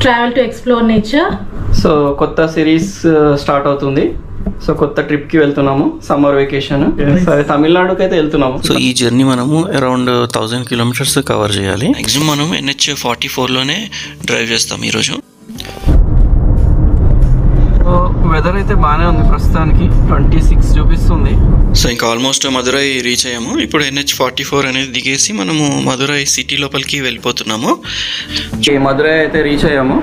Travel to explore nature. So కొత్త series start అవుతుంది. So కొత్త ట్రిప్ కి వెళ్తున్నాము, సమ్మర్ వెకేషన్. సరే, తమిళనాడుకి అయితే వెళ్తున్నాము. సో ఈ జర్నీ మనము అరౌండ్ 1000 కిలోమీటర్స్ కవర్ చేయాలి. మ్యాక్సిమం మనం NH44లోనే డ్రైవ్ చేస్తాం ఈరోజు. సో వెదర్ అయితే బాగానే ఉంది, ప్రస్తుతానికి 26 చూపిస్తుంది. సో ఇంకా ఆల్మోస్ట్ మదురై రీచ్ అయ్యాము. ఇప్పుడు NH44 అనేది దిగేసి మనము మదురై సిటీ లోపలికి వెళ్ళిపోతున్నాము. మదురై అయితే రీచ్ అయ్యాము.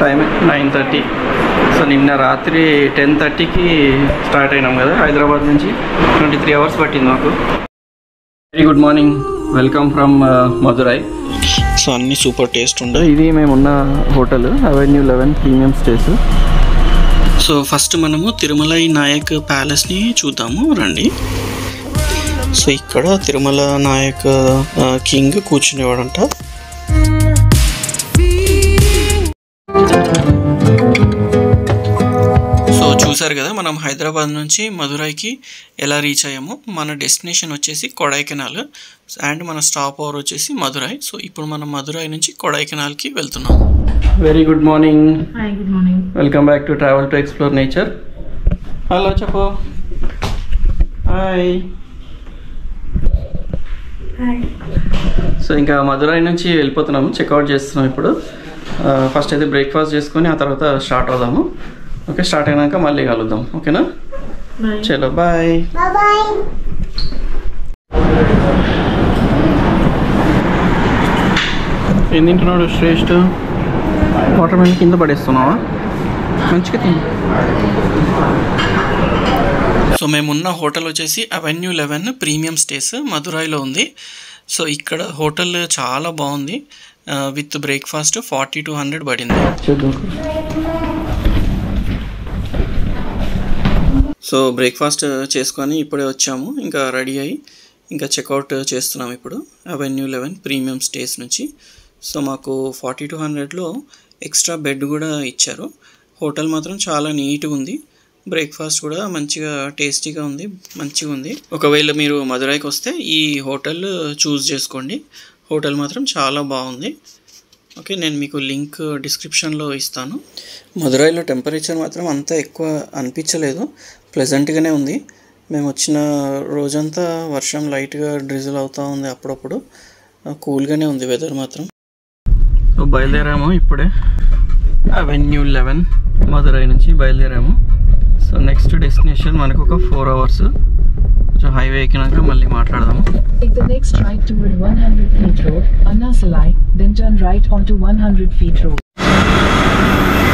టైం 9:30. సో నిన్న రాత్రి 10:30కి స్టార్ట్ అయినాం కదా హైదరాబాద్ నుంచి. 23 అవర్స్ పట్టింది మాకు. Very good morning, welcome from Madurai. So అన్ని సూపర్ టేస్ట్ ఉండే. ఇది మేమున్న hotel avenue 11 premium stays. So first మనము తిరుమలై నాయక్ ప్యాలెస్ని చూద్దాము రండి. సో ఇక్కడ తిరుమల నాయక్ కింగ్ కూర్చునేవాడంట. సో చూసారు కదా మనం హైదరాబాద్ నుంచి మదురైకి ఎలా రీచ్ అయ్యామో. మన డెస్టినేషన్ వచ్చేసి కొడైకెనాల్ అండ్ మన స్టాప్ ఓవర్ వచ్చేసి మదురై. సో ఇప్పుడు మనం మదురై నుంచి కొడైకెనాల్కి వెళ్తున్నాం. Very good morning. Hi, good morning. Welcome back to travel to explore nature. Hello చెప్పు. హాయ్. సో ఇంకా మదురై నుంచి వెళ్ళిపోతున్నాము, చెక్అవుట్ చేస్తున్నాం ఇప్పుడు. ఫస్ట్ అయితే బ్రేక్ఫాస్ట్ చేసుకొని ఆ తర్వాత స్టార్ట్ అవుదాము. ఓకే, స్టార్ట్ అయినాక మళ్ళీ కలుద్దాం. ఓకేనా, చలో బాయ్. ఏం తింటున్నాడు శ్రేష్ఠ? వాటర్ మెలన్ కింద పడేస్తున్నావా? మంచిగా తిని. సో మేమున్న హోటల్ వచ్చేసి అవెన్యూ 11 ప్రీమియం స్టేస్ మదురైలో ఉంది. సో ఇక్కడ హోటల్ చాలా బాగుంది. విత్ బ్రేక్ఫాస్ట్ 40 to 100 పడింది. సో బ్రేక్ఫాస్ట్ చేసుకొని ఇప్పుడే వచ్చాము, ఇంకా రెడీ అయ్యి ఇంకా చెక్అవుట్ చేస్తున్నాం ఇప్పుడు అవెన్యూ 11 ప్రీమియం స్టేస్ నుంచి. సో మాకు 40 to 100లో ఎక్స్ట్రా బెడ్ కూడా ఇచ్చారు. హోటల్ మాత్రం చాలా నీట్గా ఉంది. బ్రేక్ఫాస్ట్ కూడా మంచిగా టేస్టీగా ఉంది, మంచిగా ఉంది. ఒకవేళ మీరు మదురైకి వస్తే ఈ హోటల్ చూస్ చేసుకోండి. హోటల్ మాత్రం చాలా బాగుంది. ఓకే, నేను మీకు లింక్ డిస్క్రిప్షన్లో ఇస్తాను. మదురైలో టెంపరేచర్ మాత్రం అంత ఎక్కువ అనిపించలేదు, ప్లెజెంట్గానే ఉంది. మేము వచ్చిన రోజంతా వర్షం లైట్గా డ్రిజిల్ అవుతూ ఉంది అప్పుడప్పుడు. కూల్గానే ఉంది వెదర్ మాత్రం. సో బయలుదేరాము ఇప్పుడే అవెన్యూ 11 మదురై నుంచి బయలుదేరాము. సో నెక్స్ట్ డెస్టినేషన్ మనకు ఒక 4 hours. కొంచెం హైవే ఎక్కినాక మళ్ళీ మాట్లాడదాము. Take the next right toward 100 feet road, Anasalai, then turn right onto 100 feet road.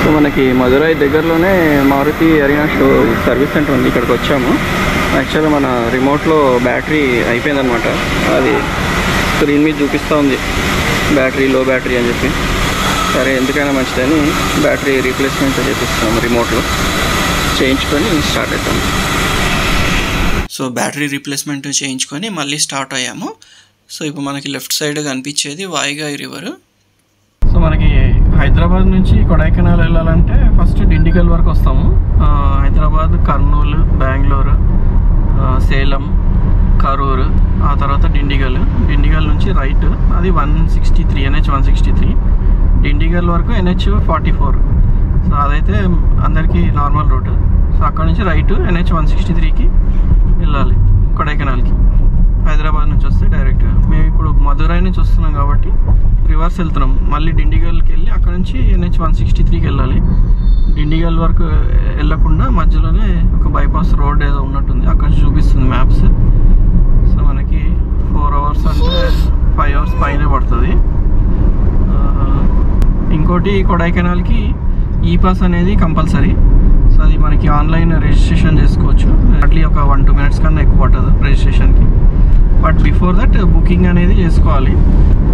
So మనకి మదురై దగ్గరలోనే Maruti Arena show service centre ఉంది. ఇక్కడికి వచ్చాము. యాక్చువల్గా మన రిమోట్లో బ్యాటరీ అయిపోయిందనమాట. అది స్క్రీన్ మీద చూపిస్తూ ఉంది బ్యాటరీ, లో బ్యాటరీ అని చెప్పి. సరే, ఎందుకైనా మంచిదని బ్యాటరీ రీప్లేస్మెంట్ చేపిస్తున్నాము రిమోట్లో. చేయించుకొని స్టార్ట్ అవుతాము. సో బ్యాటరీ రీప్లేస్మెంట్ చేయించుకొని మళ్ళీ స్టార్ట్ అయ్యాము. సో ఇప్పుడు మనకి లెఫ్ట్ సైడ్ కనిపించేది వాయిగాయ్ రివర్. సో మనకి హైదరాబాద్ నుంచి కొడైకెనాల్ వెళ్ళాలంటే ఫస్ట్ డిండిగల్ వరకు వస్తాము. హైదరాబాద్, కర్నూలు, బెంగళూరు, సేలం, కరూరు, ఆ తర్వాత డిండిగల్. డిండిగల్ నుంచి రైట్, అది 163 NH 163. డిండిగల్ వరకు NH 44. సో అదైతే అందరికీ నార్మల్ రూట్. సో అక్కడ నుంచి రైట్ NH 163కి వెళ్ళాలి కొడైకెనాల్కి. హైదరాబాద్ నుంచి వస్తే డైరెక్ట్గా. మేము ఇప్పుడు మదురై నుంచి వస్తున్నాం కాబట్టి రివర్స్ వెళ్తున్నాం. మళ్ళీ డిండిగల్కి వెళ్ళి అక్కడ నుంచి NH 163కి వెళ్ళాలి. డిండిగల్ వరకు వెళ్ళకుండా మధ్యలోనే ఒక బైపాస్ రోడ్ ఏదో ఉన్నట్టుంది, అక్కడ నుంచి చూపిస్తుంది మ్యాప్స్. సో మనకి 4 hours అంటే 5 hours పైనే పడుతుంది. ఇంకోటి కొడైకెనాల్కి ఈ-పాస్ అనేది కంపల్సరీ. సో అది మనకి ఆన్లైన్ రిజిస్ట్రేషన్ చేసుకోవచ్చు. అట్లీ ఒక 1-2 minutes కన్నా ఎక్కువ పట్టదు రిజిస్ట్రేషన్కి. బట్ బిఫోర్ దట్ బుకింగ్ అనేది చేసుకోవాలి.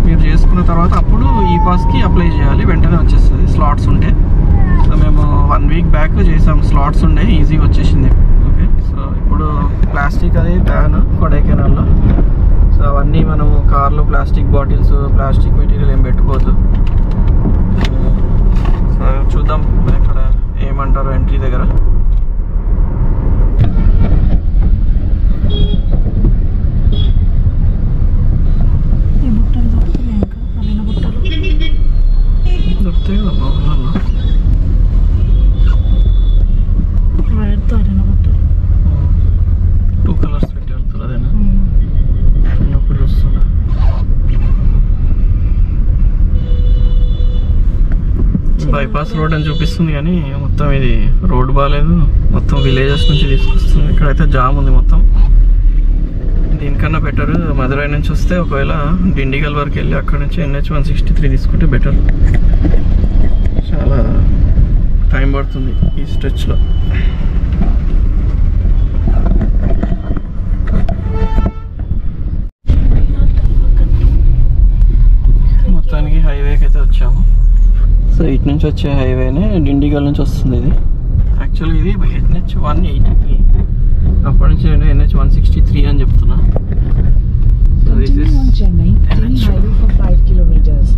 మీరు చేసుకున్న తర్వాత అప్పుడు ఈ-పాస్కి అప్లై చేయాలి, వెంటనే వచ్చేస్తుంది స్లాట్స్ ఉంటే. సో మేము 1 week బ్యాక్ చేసాం, స్లాట్స్ ఉండే, ఈజీగా వచ్చేసింది. ఓకే, సో ఇప్పుడు ప్లాస్టిక్ అది బ్యాన్ కొడైకెనాల్లో. సో అవన్నీ మనము కార్లో ప్లాస్టిక్ బాటిల్స్, ప్లాస్టిక్ మెటీరియల్ ఏం పెట్టుకోవద్దు. సో చూద్దాం ఇక్కడ ఏమంటారు ఎంట్రీ దగ్గర. దొరుకుతాయి కదా. బైపాస్ రోడ్ అని చూపిస్తుంది కానీ మొత్తం ఇది రోడ్ బాగాలేదు, మొత్తం విలేజెస్ నుంచి తీసుకొస్తుంది. ఇక్కడైతే జామ్ ఉంది మొత్తం. దీనికన్నా బెటర్ మదురై నుంచి వస్తే ఒకవేళ డిండిగల్ వరకు వెళ్ళి అక్కడ నుంచి NH-163 తీసుకుంటే బెటర్. చాలా టైం పడుతుంది ఈ స్ట్రెచ్లో. మొత్తానికి హైవేకి అయితే వచ్చాము. సో ఇటు నుంచి వచ్చే హైవేనే డిండిగల్ నుంచి వస్తుంది. ఇది యాక్చువల్లీ ఇది NH-183, అప్పటి నుంచి NH-163 అని చెప్తున్నా. So this is Chennai, Delhi highway for 5 kilometers.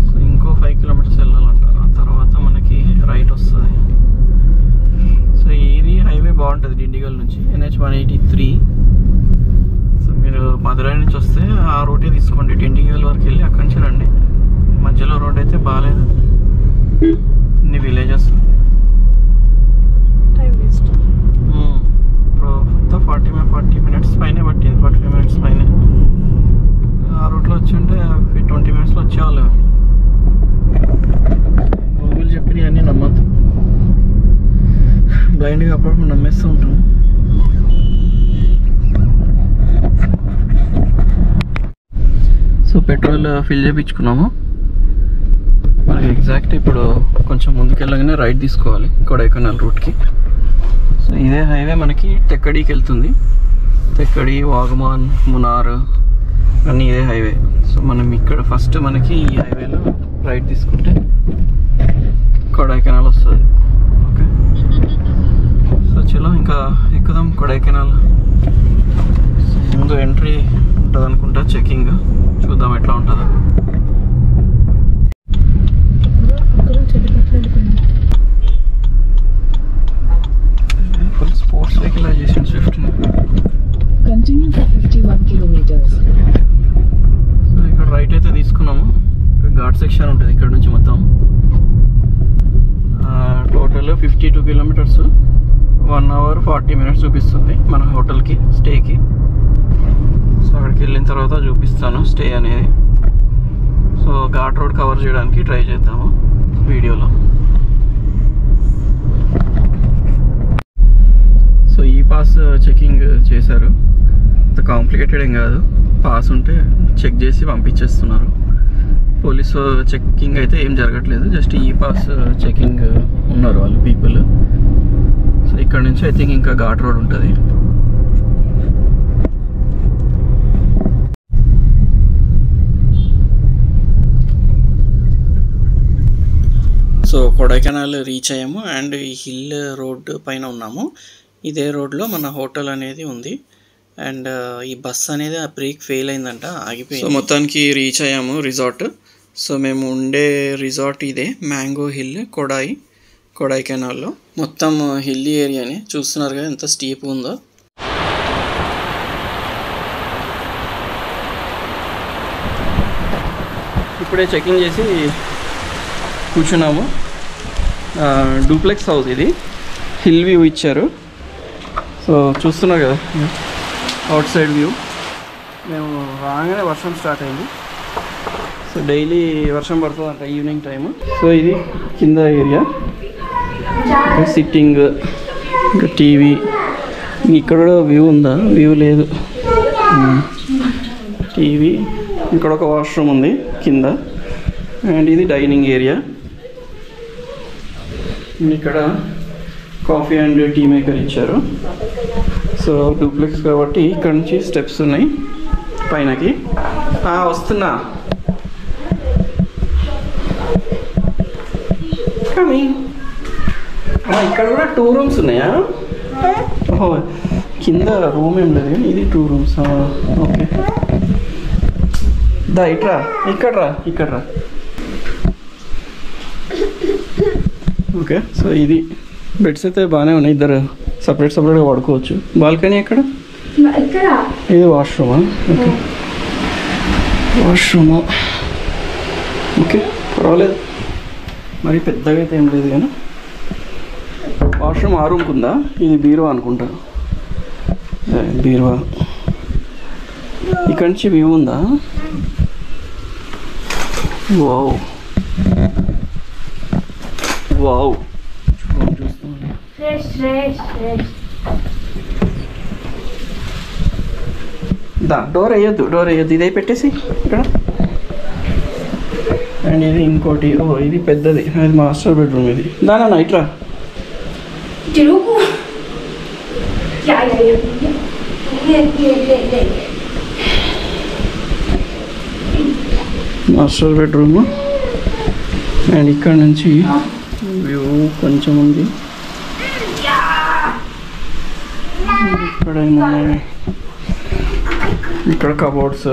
So ఇంకో 5 kilometers వెళ్ళాలంట, ఆ తర్వాత మనకి రైట్ వస్తుంది. సో ఇది హైవే బాగుంటుంది డిండిగల్ నుంచి, NH-183. సో మీరు మదురై నుంచి వస్తే ఆ రూటే తీసుకోండి, డిండిగల్ వరకు వెళ్ళి అక్కడి నుంచి రండి. మధ్యలో రోడ్ అయితే బాగాలేదు, ఇన్ని విలేజెస్. ఇప్పుడు 40 minutes పైనే పట్టింది, 45 minutes పైనే. ఆ రూట్లో వచ్చి ఉంటే 20 minutesలో వచ్చేవాళ్ళు. గూగుల్ చెప్పినవి అన్నీ నమ్మద్దు, బ్లైండ్గా అప్పుడప్పుడు నమ్మేస్తూ ఉంటాం. సో పెట్రోల్ ఫిల్ చేయించుకున్నాము. మనకి ఎగ్జాక్ట్ ఇప్పుడు కొంచెం ముందుకెళ్ళగానే రైట్ తీసుకోవాలి కొడైకెనాల్ రూట్కి. సో ఇదే హైవే మనకి తెక్కడికి వెళ్తుంది. తెక్కడి, వాగమాన్, మునార్ అన్నీ ఇదే హైవే. సో మనం ఇక్కడ ఫస్ట్ మనకి ఈ హైవేలో రైట్ తీసుకుంటే కొడైకెనాల్ వస్తుంది. ఓకే, సో చలో ఇంకా ఎక్కుదాం కొడైకెనాల్. ముందు ఎంట్రీ ఉంటుంది అనుకుంటా, చెకింగ్ చూద్దాం ఎట్లా ఉంటుందో. ఫుల్ స్పోర్ట్స్ వెహికలైజేషన్ Swift. Continue for 51 kilometers. So ఇక్కడ రైట్ అయితే తీసుకున్నాము. ఇక్కడ ఘాట్ సెక్షన్ ఉంటుంది ఇక్కడ నుంచి మొత్తం. టోటల్ 52 kilometers, 1 hour 40 minutes చూపిస్తుంది మన హోటల్కి స్టేకి. సో అక్కడికి వెళ్ళిన తర్వాత చూపిస్తాను స్టే అనేది. సో ఘాట్ రోడ్ కవర్ చేయడానికి ట్రై చేద్దాము వీడియోలో. సో ఈ పాస్ చెకింగ్ చేశారు, అంత కాంప్లికేటెడ్ ఏం కాదు. పాస్ ఉంటే చెక్ చేసి పంపించేస్తున్నారు. పోలీసు చెకింగ్ అయితే ఏం జరగట్లేదు, జస్ట్ ఈ పాస్ చెకింగ్ ఉన్నారు వాళ్ళు పీపుల్. సో ఇక్కడ నుంచి ఐ థింక్ ఇంకా ఘాట్ రోడ్ ఉంటుంది. సో కొడైకెనాల్ రీచ్ అయ్యాము అండ్ ఈ హిల్ రోడ్ పైన ఉన్నాము. ఇదే రోడ్లో మన హోటల్ అనేది ఉంది. అండ్ ఈ బస్ అనేది ఆ బ్రేక్ ఫెయిల్ అయిందంట, ఆగిపోయింది. సో మొత్తానికి రీచ్ అయ్యాము రిసార్ట్. సో మేము ఉండే రిసార్ట్ ఇదే, మ్యాంగో హిల్ కొడైకెనాల్లో. మొత్తం హిల్లీ ఏరియాని చూస్తున్నారు కదా ఎంత స్టీప్ ఉందో. ఇప్పుడే చెకింగ్ చేసి కూర్చున్నాము. డూప్లెక్స్ హౌస్ ఇది, హిల్ వ్యూ ఇచ్చారు. సో చూస్తున్నారు కదా అవుట్ సైడ్ వ్యూ. మేము రాగానే వర్షం స్టార్ట్ అయింది. సో డైలీ వర్షం పడుతుందంట ఈవినింగ్ టైము. సో ఇది కింద ఏరియా, సిట్టింగ్, ఇంకా టీవీ. ఇక్కడ కూడా వ్యూ ఉందా? వ్యూ లేదు. టీవీ, ఇక్కడ ఒక వాష్రూమ్ ఉంది కింద. అండ్ ఇది డైనింగ్ ఏరియా. ఇక్కడ కాఫీ అండ్ టీ మేకర్ ఇచ్చారు. సో డూప్లెక్స్ కాబట్టి ఇక్కడ నుంచి స్టెప్స్ ఉన్నాయి పైనకి. వస్తున్నా ఇక్కడ కూడా 2 rooms ఉన్నాయా? ఓహో, కింద రూమ్ ఏం లేదు కానీ ఇది 2 rooms. ఓకే, దా ఇట్రా, ఇక్కడ రా. ఓకే, సో ఇది బెడ్స్ అయితే బాగానే ఉన్నాయి, ఇద్దరు సపరేట్గా పడుకోవచ్చు. బాల్కనీ ఎక్కడ? ఇది వాష్రూమా? ఓకే, వాష్రూమా. ఓకే, పర్వాలేదు, మరి పెద్దగా అయితే ఏం లేదు కానీ. వాష్రూమ్ ఆ రూమ్కి ఉందా? ఇది బీరువా అనుకుంటా. బీరువా. ఇక్కడి నుంచి వ్యూ ఉందా? వావ్, వావ్ డోర్ వేయద్దు ఇదే పెట్టేసి ఇక్కడ. అండ్ ఇది ఇంకోటి, ఇది పెద్దది, అది మాస్టర్ బెడ్రూమ్. ఇది దానా ఇట్లా మాస్టర్ బెడ్రూమ్. అండ్ ఇక్కడ నుంచి వ్యూ కొంచెం ఉంది. ఇక్కడ ఏమున్నాయి, ఇక్కడ కబోర్డ్స్,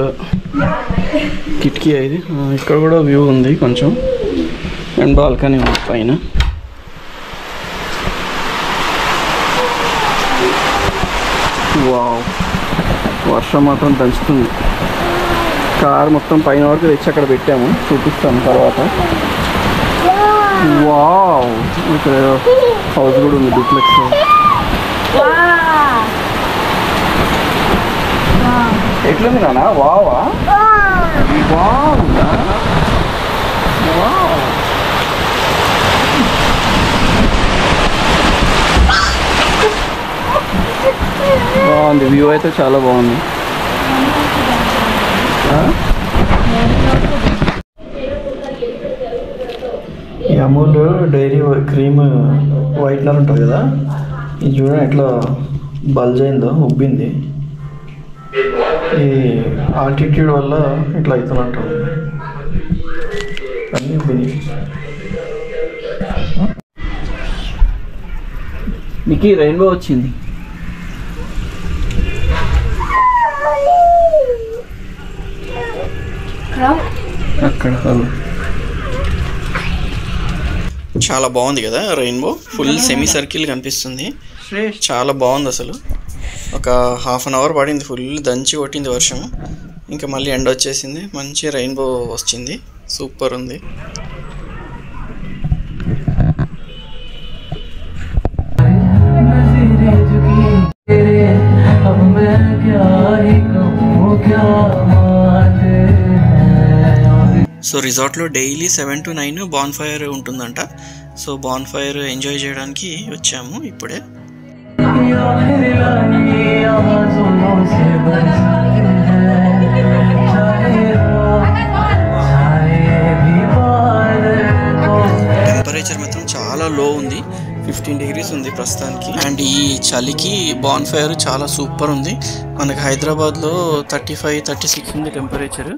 కిటికీ ఇది. ఇక్కడ కూడా వ్యూ ఉంది కొంచెం. అండ్ బాల్కనీ ఉంది పైన. వావ్, వర్షం మాత్రం దంచుతుంది. కార్ మొత్తం పైన వరకు తెచ్చి అక్కడ పెట్టాము, చూపిస్తాము తర్వాత. వావ్, ఇక్కడ హౌస్ కూడా ఉంది, డూప్లెక్స్. ఎట్లుంది నాన్న? వావా, బాగుందా? వావ్, బాగుంది. వ్యూ అయితే చాలా బాగుంది. ఈ అమూల్ డైరీ క్రీమ్ వైట్నర్ ఉంటుంది కదా, ఇది చూడండి ఎట్లా బల్జ్ అయిందో, ఉబ్బింది. ఈ ఆల్టిట్యూడ్ వల్ల ఇట్లా అవుతున్నట్టు అన్నీ ఉబ్బినాయి. మీకు రెయిన్బో వచ్చింది. అక్కడ చాలా బాగుంది కదా రెయిన్బో. ఫుల్ సెమీ సర్కిల్ కనిపిస్తుంది. చాలా బాగుంది అసలు. ఒక హాఫ్ అన్ అవర్ పడింది, ఫుల్ దంచి కొట్టింది వర్షం. ఇంకా మళ్ళీ ఎండ వచ్చేసింది, మంచి రెయిన్బో వచ్చింది. సూపర్ ఉంది. సో రిసార్ట్లో డైలీ 7 to 9 బాన్ ఫైర్ ఉంటుందంట. సో బాన్ ఫైర్ ఎంజాయ్ చేయడానికి వచ్చాము ఇప్పుడే. టెంపరేచర్ మాత్రం చాలా లో ఉంది, 15 degrees ఉంది ప్రస్తుతానికి. అండ్ ఈ చలికి బాన్ ఫైర్ చాలా సూపర్ ఉంది. మనకి హైదరాబాద్లో 35-36 ఉంది టెంపరేచర్.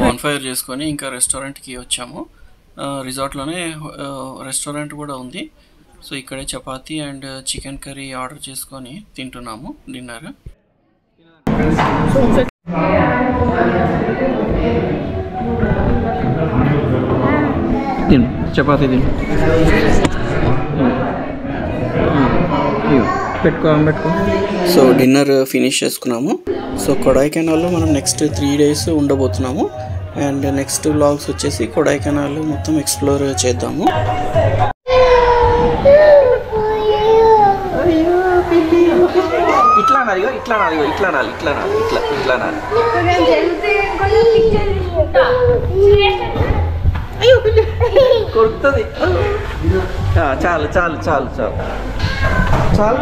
బాన్ ఫైర్ చేసుకొని ఇంకా రెస్టారెంట్కి వచ్చాము. రిసార్ట్లోనే రెస్టారెంట్ కూడా ఉంది. సో ఇక్కడే chapati and chicken curry order చేసుకొని తింటున్నాము డిన్నర్. చపాతీ తిను, పెట్టుకో. సో డిన్నర్ ఫినిష్ చేసుకున్నాము. సో కొడైకెనాల్లో మనం నెక్స్ట్ 3 days ఉండబోతున్నాము. అండ్ నెక్స్ట్ వ్లాగ్స్ వచ్చేసి కొడైకెనాల్ మొత్తం ఎక్స్ప్లోర్ చేద్దాము. ఇట్లా నాది, ఇట్లా నాది, ఇట్లా నాది, ఇట్లా నాది, ఇట్లా ఇట్లా నాది. కొడుతుంది. చాలు చాలు చాలు చాలు చాలు.